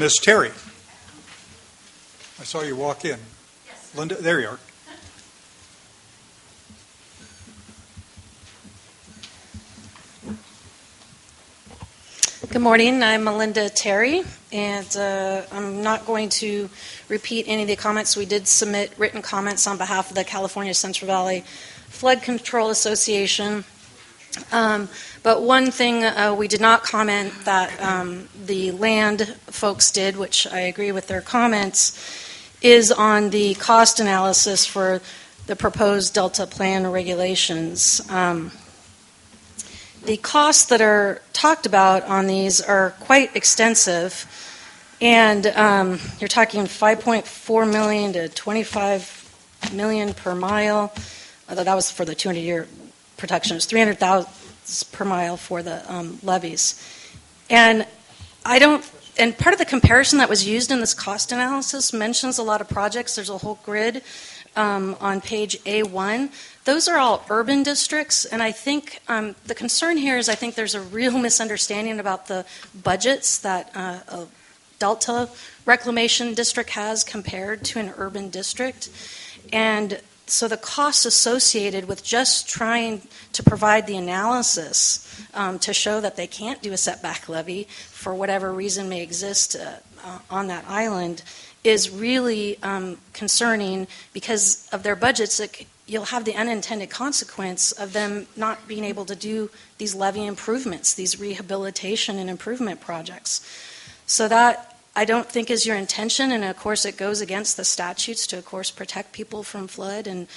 Miss Terry, I saw you walk in. Yes. Linda, there you are. Good morning. I'm Melinda Terry, and I'm not going to repeat any of the comments. We did submit written comments on behalf of the California Central Valley Flood Control Association. But one thing we did not comment that the land folks did, which I agree with their comments, is on the cost analysis for the proposed Delta Plan regulations. The costs that are talked about on these are quite extensive, and you're talking $5.4 million to $25 million per mile. Although that was for the 200-year protection. It's $300,000 per mile for the levees, and And part of the comparison that was used in this cost analysis mentions a lot of projects. There's a whole grid on page A1. Those are all urban districts, and I think the concern here is I think there's a real misunderstanding about the budgets that a Delta reclamation district has compared to an urban district. And so the costs associated with just trying to provide the analysis to show that they can't do a setback levy for whatever reason may exist on that island is really concerning because of their budgets. You'll have the unintended consequence of them not being able to do these levee improvements, these rehabilitation and improvement projects. So that I don't think is your intention, and of course it goes against the statutes to, of course, protect people from flood and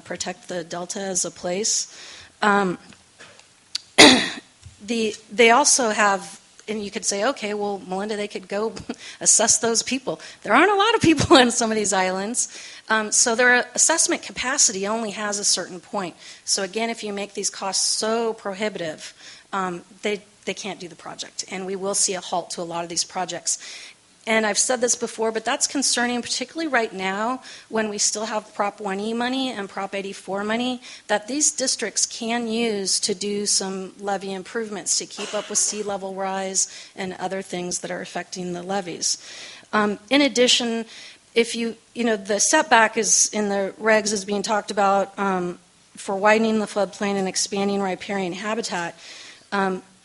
protect the Delta as a place. They also have, and you could say, okay, well, Melinda, they could go assess those people. There aren't a lot of people on some of these islands, so their assessment capacity only has a certain point. So again, if you make these costs so prohibitive, they can't do the project, and we will see a halt to a lot of these projects. And I've said this before, but that's concerning, particularly right now when we still have Prop 1E money and Prop 84 money that these districts can use to do some levee improvements to keep up with sea level rise and other things that are affecting the levees. In addition, if the setback is in the regs is being talked about for widening the floodplain and expanding riparian habitat.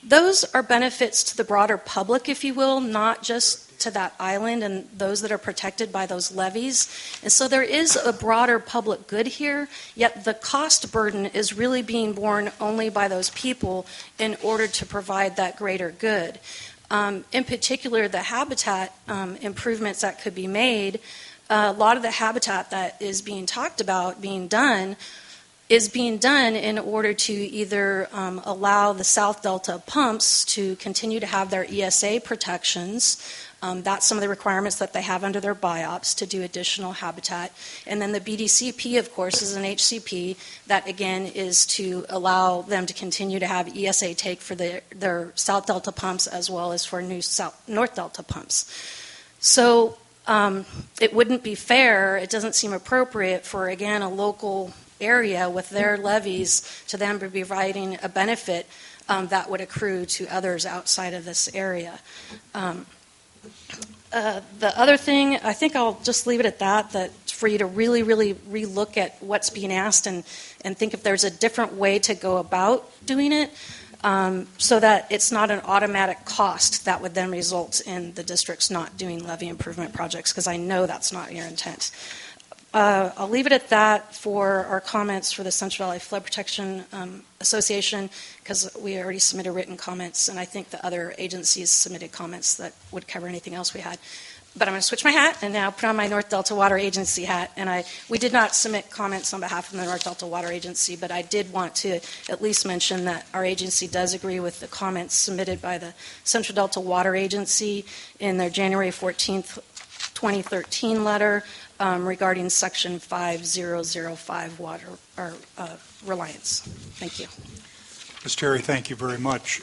Those are benefits to the broader public, if you will, not just to that island and those that are protected by those levees. And so there is a broader public good here, yet the cost burden is really being borne only by those people in order to provide that greater good. In particular, the habitat improvements that could be made, a lot of the habitat that is being talked about being done is being done in order to either allow the South Delta pumps to continue to have their ESA protections. That's some of the requirements that they have under their BIOPS to do additional habitat. And then the BDCP, of course, is an HCP that, again, is to allow them to continue to have ESA take for their South Delta pumps as well as for new North Delta pumps. So it wouldn't be fair, it doesn't seem appropriate for, again, a local area with their levees to them be providing a benefit that would accrue to others outside of this area. The other thing, I think I'll just leave it at that for you to really, really relook at what's being asked and think if there's a different way to go about doing it so that it's not an automatic cost that would then result in the districts not doing levee improvement projects, because I know that's not your intent. I'll leave it at that for our comments for the Central Valley Flood Protection Association, because we already submitted written comments, and I think the other agencies submitted comments that would cover anything else we had. But I'm going to switch my hat and now put on my North Delta Water Agency hat. And we did not submit comments on behalf of the North Delta Water Agency, but I did want to at least mention that our agency does agree with the comments submitted by the Central Delta Water Agency in their January 14th, 2013 letter regarding Section 5005 water or reliance. Thank you. Ms. Terry, thank you very much.